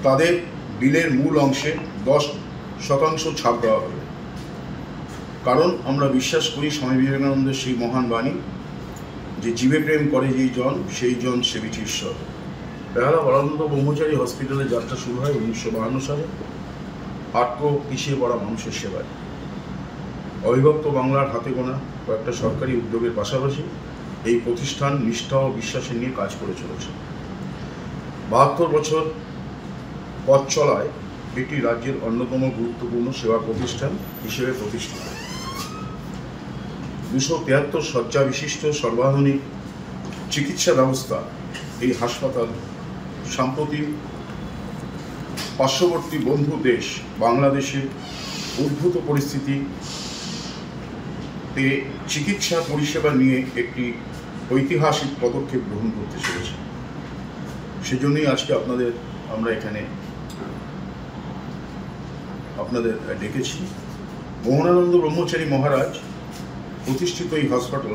তাদের বিলের মূল অংশে 10% ছাড় দেওয়া হবে। কারণ আমরা বিশ্বাস করি স্বামী বিবেকানন্দের সেই মহান বাণী যে জীবে প্রেম করে যেই জন সেই জন সেবিছে ঈশ্বর। বেহালা বরানন্দ ব্রহ্মচারী হসপিটালে যাত্রা শুরু হয় 1952 সালে আর্ত পিছিয়ে পড়া মানুষের সেবায়। অবিভক্ত বাংলার হাতে গোনা কয়েকটা সরকারি উদ্যোগের পাশাপাশি এই প্রতিষ্ঠান নিষ্ঠা ও বিশ্বাসের নিয়ে কাজ করে চলেছে। 72 বছর পথ চলায় এটি রাজ্যের অন্যতম গুরুত্বপূর্ণ সেবা প্রতিষ্ঠান হিসেবে প্রতিষ্ঠিত। 273 শয্যা বিশিষ্ট সর্বাধুনিক চিকিৎসা ব্যবস্থা এই হাসপাতাল সাম্প্রতিক পার্শ্ববর্তী বন্ধু দেশ বাংলাদেশের উদ্ভূত পরিস্থিতিতে চিকিৎসা পরিষেবা নিয়ে একটি ঐতিহাসিক পদক্ষেপ গ্রহণ করতে চলেছে। সেজন্যই আজকে আমরা এখানে আপনাদের ডেকেছি। মোহনানন্দ ব্রহ্মচারী মহারাজ প্রতিষ্ঠিত এই হাসপাতাল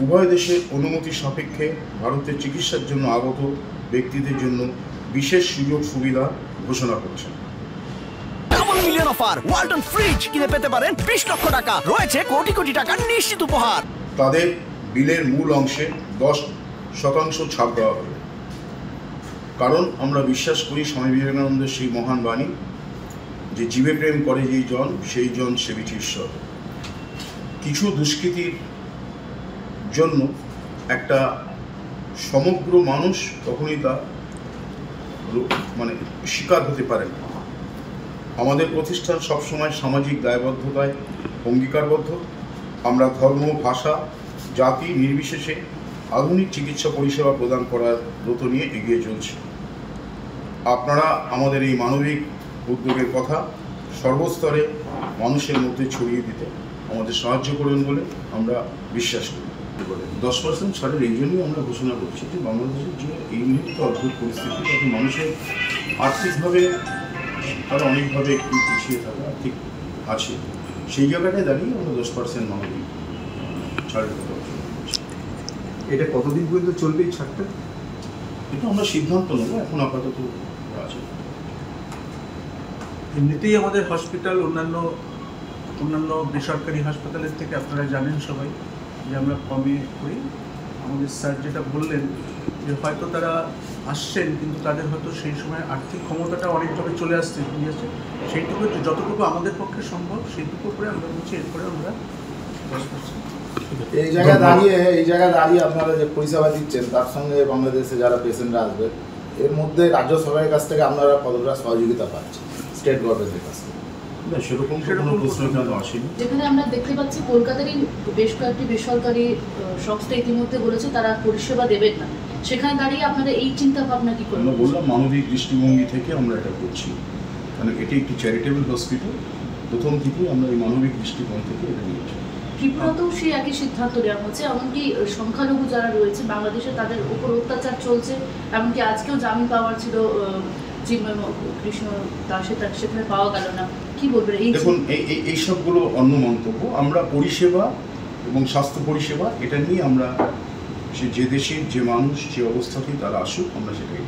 উভয় দেশের অনুমতি সাপেক্ষে ভারতের চিকিৎসার জন্য আগত ব্যক্তিদের জন্য বিশেষ সুযোগ সুবিধা ঘোষণা করছেন। Double million offer Walton fridge কিনে পেতে পারেন 20 লক্ষ টাকা, রয়েছে কোটি কোটি টাকার নিশ্চিত উপহার। তাদের বিলের মূল অংশে 10% ছাড় দেওয়া হবে। কারণ আমরা বিশ্বাস করি স্বামী বিবেকানন্দের সেই মহান বাণী যে জীবে প্রেম করে যেই জন সেই জন সেবিছে ঈশ্বর। কিছু দুষ্কৃতির জন্য একটা সমগ্র মানুষ কখনই তা শিকার হতে পারে না। আমাদের প্রতিষ্ঠান সবসময় সামাজিক দায়বদ্ধতায় অঙ্গীকারবদ্ধ। আমরা ধর্ম, ভাষা, জাতি নির্বিশেষে আধুনিক চিকিৎসা পরিষেবা প্রদান করার ব্রত নিয়ে এগিয়ে চলছি। আপনারা আমাদের এই মানবিক উদ্যোগের কথা সর্বস্তরে মানুষের মধ্যে ছড়িয়ে দিতে আমাদের সাহায্য করবেন বলে আমরা বিশ্বাস করি। 10% ছাড়ের এই জন্যই আমরা ঘোষণা করছি যে বাংলাদেশের যে এই মুহূর্তে অদ্ভুত পরিস্থিতি তাতে মানুষের আর্থিকভাবে তারা অনেকভাবে একটু পিছিয়ে থাকা ঠিক আছে, সেই জায়গাটায় দাঁড়িয়ে আমরা 10% মানবিক ছাড়ের কথা। এটা কতদিন পর্যন্ত চলবে এই ছাড়টা? এটা আমরা সিদ্ধান্ত নেব, এখন আপাতত আছে। এমনিতেই আমাদের হসপিটাল অন্যান্য বেসরকারি হাসপাতালের থেকে আপনারা জানেন সবাই যে আমরা কমে করি। আমাদের স্যার যেটা বললেন যে হয়তো তারা আসছেন কিন্তু তাদের হয়তো সেই সময় আর্থিক ক্ষমতাটা অনেকভাবে চলে আসছে নিয়েছে, সেইটুকু যতটুকু আমাদের পক্ষে সম্ভব সেইটুকু করে আমরা বলছি। এরপরে আমরা 10%। এই জায়গায় দাঁড়িয়ে আপনারা যে পরিষেবা দিচ্ছেন তার সঙ্গে বাংলাদেশে যারা পেশেন্টরা আসবে এর মধ্যে রাজ্য সরকারের কাছ থেকে আপনারা কতটা সহযোগিতা পাচ্ছেন স্টেট গভর্নমেন্টের কাছ থেকে? না, সেরকম কোনো প্রশ্ন আসেনি। যেখানে আমরা দেখতে পাচ্ছি কলকাতারই বেশ কয়েকটি বেসরকারি সংস্থা ইতিমধ্যে বলেছে তারা পরিষেবা দেবেন না, সেখানে দাঁড়িয়ে আপনারা এই চিন্তা ভাবনা কি করবেন? আমরা বললাম মানবিক দৃষ্টিভঙ্গি থেকে আমরা এটা করছি, কারণ এটি একটি চ্যারিটেবল হসপিটাল। প্রথম থেকেই আমরা এই মানবিক দৃষ্টিকোণ থেকে এটা নিয়েছি। ত্রিপুরাতেও সেই একই সিদ্ধান্ত নেওয়া হচ্ছে, এমনকি সংখ্যালঘু যারা রয়েছে বাংলাদেশে তাদের উপর অত্যাচার চলছে, এমনকি আজকেও জামিন পাওয়ার ছিল চিন্ময় কৃষ্ণ দাসের, সেখানে পাওয়া গেল না। কি বলবেন? দেখুন, এই সবগুলো অন্য মন্তব্য। আমরা পরিষেবা এবং স্বাস্থ্য পরিষেবা এটা নিয়ে আমরা যে দেশের যে মানুষ যে অবস্থাতেই তারা আসুক আমরা সেটাই